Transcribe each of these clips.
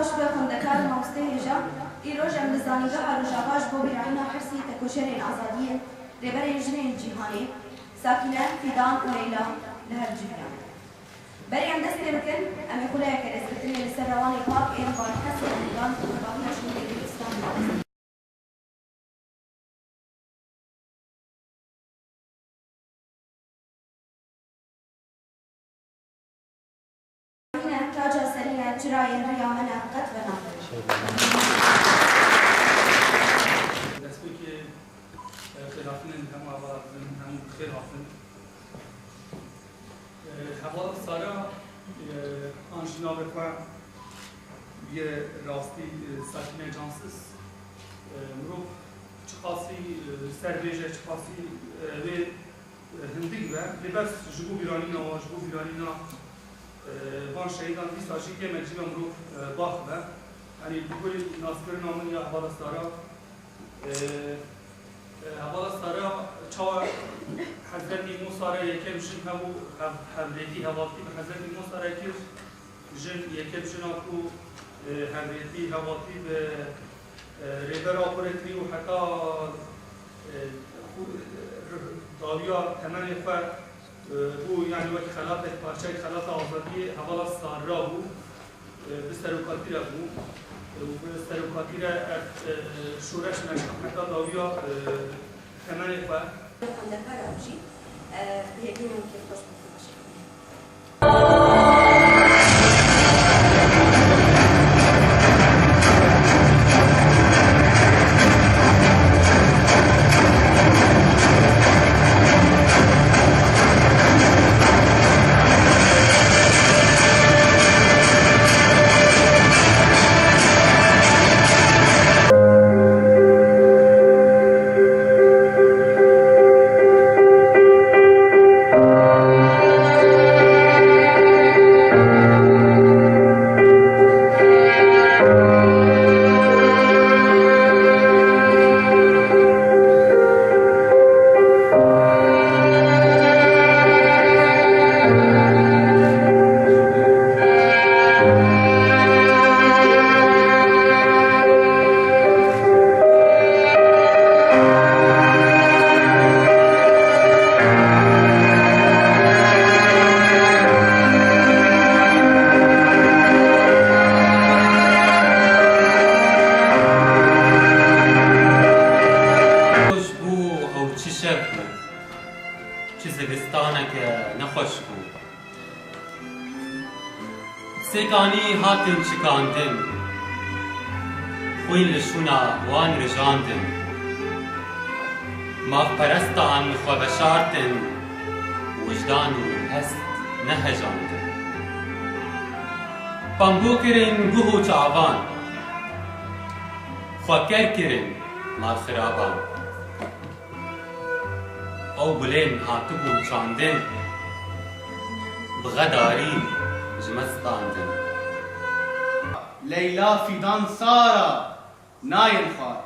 خوش به خندکار ماوستهجا ایروژ ام لزانیگاه روژاواش بو بیرعینا حرسی تکوشرین آزادیه ریبرین جنین جیهانی ساکنه فیدان و لیلا لهر جیهان بری ام دستی بکن امی خلای که رزبتنی لسر روانی پاک این بار حسی امیدان و باقی شنگی دلستان بارست تاجا سريع جراي ريامنا قطبنا دستوی که خلافین هم آوازن هم خلافین حوال سارا آنشنا بکن یه راستی ساکنه جانسیز مرو چخاصی سربیجه چخاصی به هندی به بس جبو بیرانینا و جبو بیرانینا وان شهیدان دیستاشی که مجیب امرو باخ به یعنی بگوی ناسکر نامن یا حوال سارا حوال سارا چا حضرت موسی را یکم جن هبو حملتی حواتی به حضرت موسی را یکم جن یکم جن اکو حملتی حواتی به ریبر آپورتری و حتی داویا تمام فرد بو یعنی وقتی خلاف پارچه خلاف آزادی حوالا سارا بو به سروکاتی را بو و به سروکاتی را شورش نشکم حتی داویا تمام فرد خندکار آبجی بیگیم که خوش بکنش سیکانی هاتن چکاندن خوی لشونا وان رجاندن ماف پرستان خو بشارتن وجدان و هست نهجاندن پامبو کرن گوه چاوان خو کر کرن مال خرابان او بلین هاتبو چاندن بغداری جمستاندن لیلا فیدان سارا ناین خوار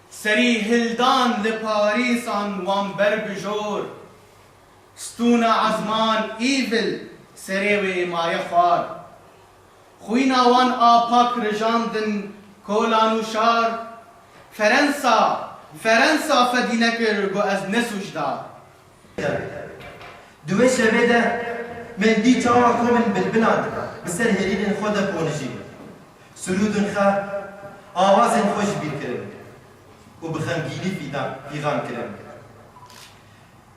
سری هلدان لپاریسان وان بر بجور ستون عزمان ایول سری و مای خوار خوینا وان آپاک رجاندن کولانو شار فرنسا فدینکر گو از نسوش دار دوی شبه ده من دی چاوا کومن بلبلان بسر هرین خود پونجی سرودن خا آوازن خوش بیر کرن و بخمگینی پیغام کرن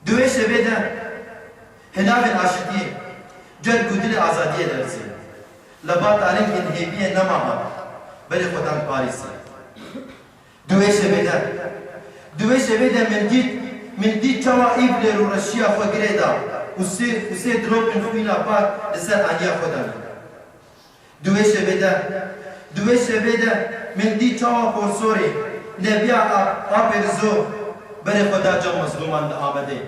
دوی شبه ده هناف عاشقی جل گودل آزادی درسی لبا تعلیم انهیبی نماما بلی خودان پاریسی دوی شبه ده من دید چاوا ایبلر و رشیا خو گریدا وسي دروب من خوينا بات لسان عليا خدام دوي شبيدا من دي تشاوا بورسوري نبيا ابرزو بري خدا جم مظلومان آمده